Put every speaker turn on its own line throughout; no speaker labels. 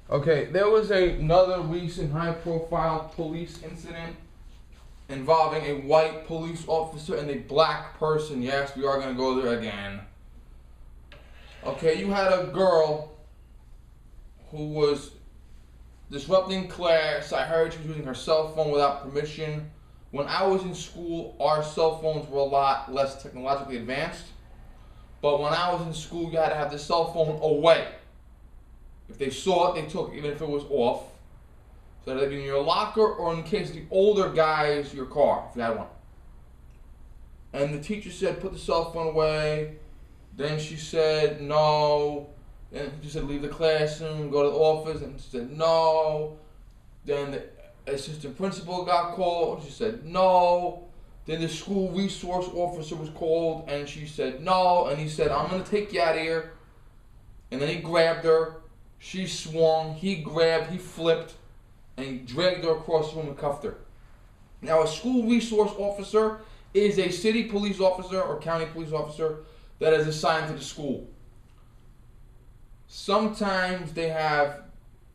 Okay, there was another recent high-profile police incident involving a white police officer and a black person. Yes, we are going to go there again. Okay, you had a girl who was disrupting class. I heard she was using her cell phone without permission. When I was in school, our cell phones were a lot less technologically advanced. But when I was in school, you had to have the cell phone away. If they saw it, they took it, even if it was off. So that'd be in your locker, or in case the older guys, your car, if you had one. And the teacher said, put the cell phone away. Then she said, no. Then she said, leave the classroom, go to the office. And she said, no. Then the assistant principal got called. She said, no. Then the school resource officer was called, and she said, no. And he said, I'm going to take you out of here. And then he grabbed her. She swung. He grabbed. He flipped. And he dragged her across the room and cuffed her. Now, a school resource officer is a city police officer or county police officer that is assigned to the school. Sometimes they have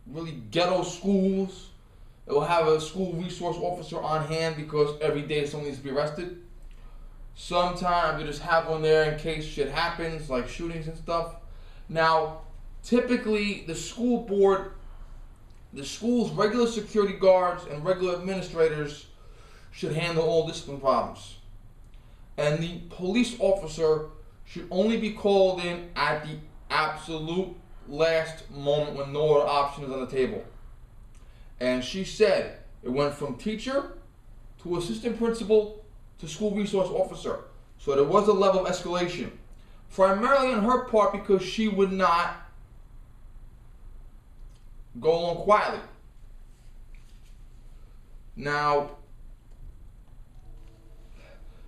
really ghetto schools. They will have a school resource officer on hand because every day someone needs to be arrested. Sometimes they just have one there in case shit happens, like shootings and stuff. Now, typically the school board, the school's regular security guards and regular administrators should handle all discipline problems. And the police officer should only be called in at the absolute last moment when no other option is on the table. And she said it went from teacher to assistant principal to school resource officer. So there was a level of escalation. Primarily on her part because she would not go along quietly. Now,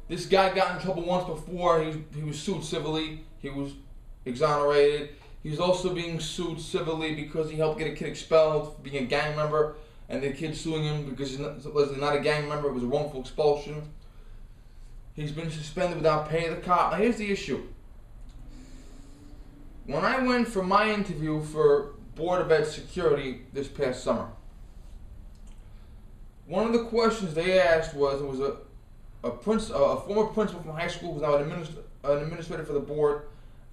this guy got in trouble once before. He was sued civilly. He was exonerated. He's also being sued civilly because he helped get a kid expelled for being a gang member, and the kid suing him because he's not a gang member. It was a wrongful expulsion. He's been suspended without paying the cop. Now here's the issue. When I went for my interview for Board of Ed security this past summer, one of the questions they asked was, it was a former principal from high school who's now an administrator for the board,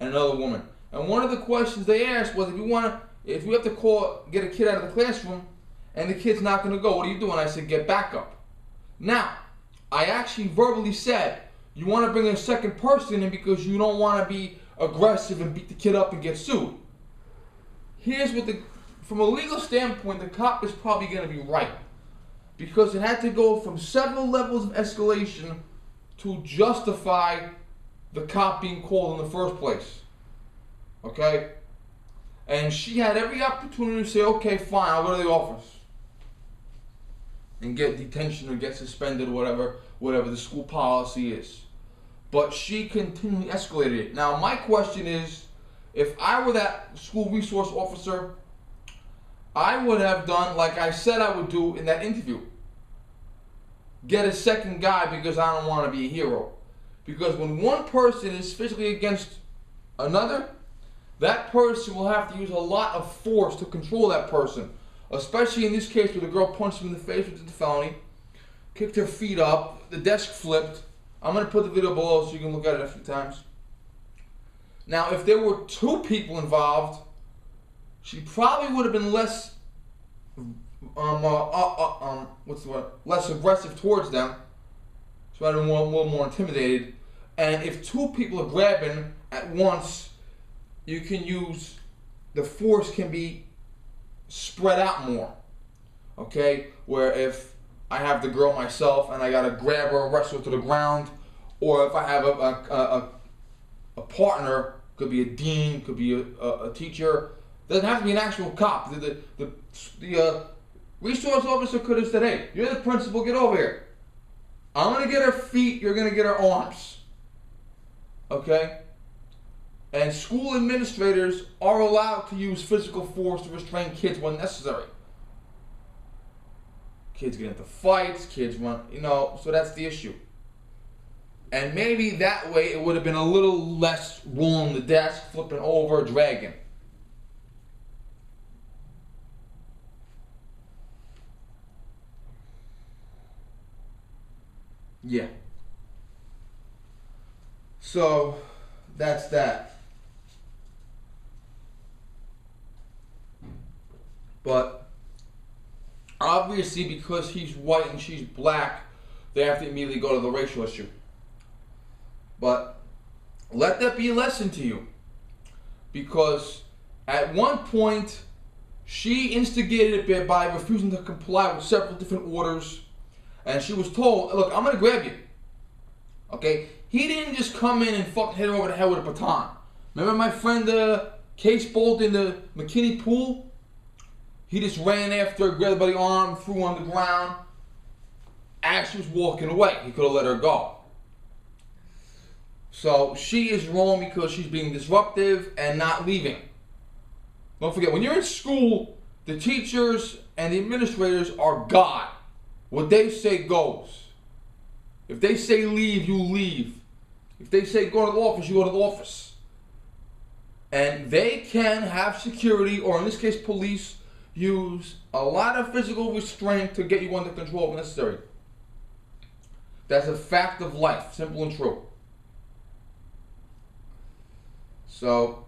and another woman. And one of the questions they asked was, if you have to get a kid out of the classroom, and the kid's not going to go, what do you do? And I said, get backup. Now, I actually verbally said, you want to bring a second person in because you don't want to be aggressive and beat the kid up and get sued. Here's what from a legal standpoint, the cop is probably going to be right. Because it had to go from several levels of escalation to justify the cop being called in the first place. Okay? And she had every opportunity to say, okay, fine, I'll go to the office and get detention or get suspended or whatever the school policy is. But she continually escalated it. Now, my question is, if I were that school resource officer, I would have done like I said I would do in that interview. Get a second guy because I don't want to be a hero. Because when one person is physically against another, that person will have to use a lot of force to control that person. Especially in this case where the girl punched him in the face with the felony, kicked her feet up, the desk flipped. I'm going to put the video below so you can look at it a few times. Now, if there were two people involved, she probably would have been less, less aggressive towards them. So I'd have been a little more intimidated. And if two people are grabbing at once, you can use, the force can be spread out more. Okay? Where if I have the girl myself and I gotta grab her and wrestle her to the ground, or if I have a partner, could be a dean, could be a teacher, doesn't have to be an actual cop. The resource officer could have said, hey, you're the principal, get over here. I'm going to get her feet, you're going to get her arms. Okay? And school administrators are allowed to use physical force to restrain kids when necessary. Kids get into fights, kids run, so that's the issue. And maybe that way it would have been a little less rolling the desk, flipping over, dragging. Yeah. So, that's that. But, obviously, because he's white and she's black, they have to immediately go to the racial issue. But, let that be a lesson to you. Because, at one point, she instigated a bit by refusing to comply with several different orders. And she was told, look, I'm going to grab you. Okay? He didn't just come in and fucking hit her over the head with a baton. Remember my friend Case Bolt in the McKinney pool? He just ran after her, grabbed her by the arm, threw her on the ground. As she was walking away, he could have let her go. So she is wrong because she's being disruptive and not leaving. Don't forget, when you're in school, the teachers and the administrators are God. What they say goes. If they say leave, you leave. If they say go to the office, you go to the office. And they can have security, or in this case police, use a lot of physical restraint to get you under control if necessary. That's a fact of life, simple and true. So,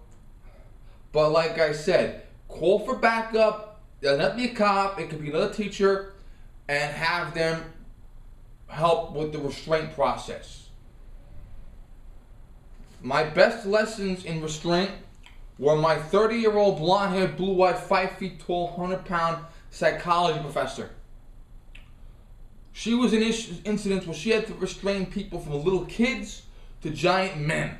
but like I said, call for backup. Doesn't have to be a cop, it could be another teacher, and have them help with the restraint process. My best lessons in restraint were my 30-year-old blonde-haired, blue-eyed, 5 feet tall, 100-pound psychology professor. She was in incidents where she had to restrain people from little kids to giant men.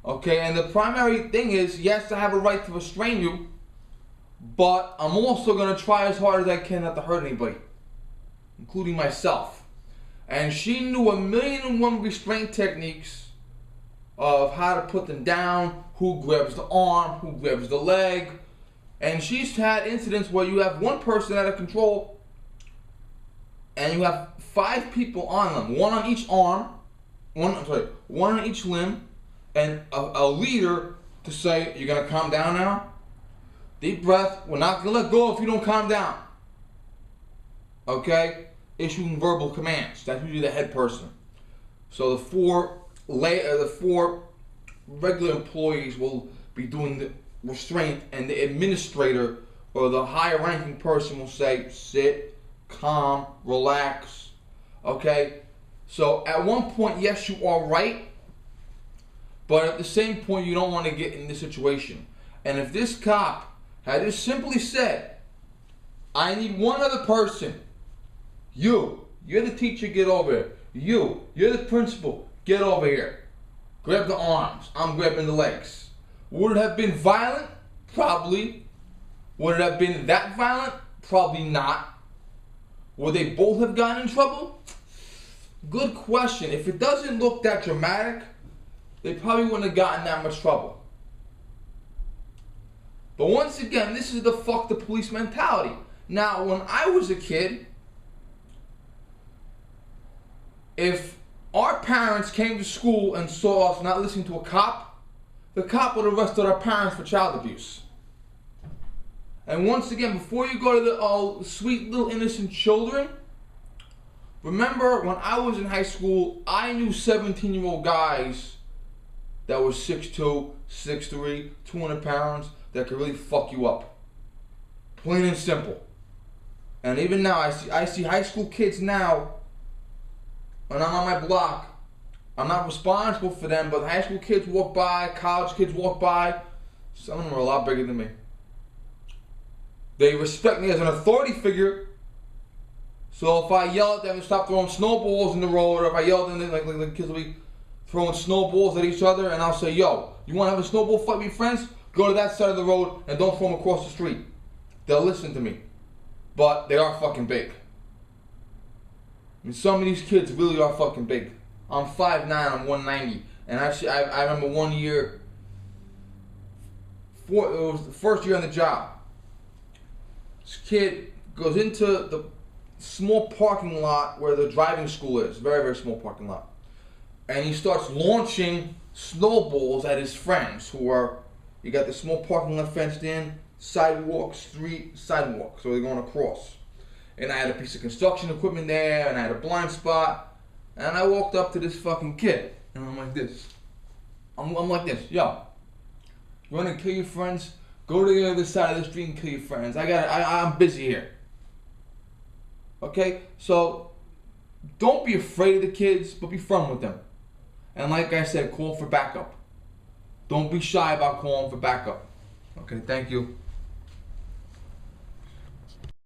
Okay, and the primary thing is, yes, I have a right to restrain you, but I'm also going to try as hard as I can not to hurt anybody, including myself. And she knew 1,000,001 restraint techniques of how to put them down, who grabs the arm, who grabs the leg. And she's had incidents where you have one person out of control and you have 5 people on them, one on each arm, one on each limb, and a leader to say, you're going to calm down now? Deep breath, we're not going to let go if you don't calm down. Okay? Issuing verbal commands. That's usually the head person. So the four regular employees will be doing the restraint, and the administrator or the higher ranking person will say, sit, calm, relax. Okay? So at one point, yes, you are right. But at the same point, you don't want to get in this situation. And if this cop had just simply said, I need one other person. You're the teacher, get over here. You're the principal, get over here. Grab the arms, I'm grabbing the legs. Would it have been violent? Probably. Would it have been that violent? Probably not. Would they both have gotten in trouble? Good question. If it doesn't look that dramatic, they probably wouldn't have gotten that much trouble. But once again, this is the fuck the police mentality. Now, when I was a kid, if our parents came to school and saw us not listening to a cop, the cop would have arrested our parents for child abuse. And once again, before you go to the sweet little innocent children, remember when I was in high school, I knew 17-year-old guys that were 6'2", 6'3", 200 pounds, that could really fuck you up. Plain and simple. And even now, I see high school kids now, when I'm on my block, I'm not responsible for them, but high school kids walk by, college kids walk by, some of them are a lot bigger than me. They respect me as an authority figure, so if I yell at them to stop throwing snowballs in the road, or if I yell at them, like kids will be throwing snowballs at each other, and I'll say, yo, you want to have a snowball fight with your friends? Go to that side of the road and don't throw them across the street. They'll listen to me. But they are fucking big. I mean, some of these kids really are fucking big. I'm 5'9", I'm 190. And actually, I remember one year, it was the first year on the job. This kid goes into the small parking lot where the driving school is. Very, very small parking lot. And he starts launching snowballs at his friends who are, you got the small parking lot fenced in, sidewalk, street, sidewalk. So they're going across. and I had a piece of construction equipment there, and I had a blind spot, and I walked up to this fucking kid, and I'm like this. I'm like this, yo. You wanna kill your friends? Go to the other side of the street and kill your friends. I'm busy here. Okay? So, don't be afraid of the kids, but be firm with them. And like I said, call for backup. Don't be shy about calling for backup. Okay, thank you.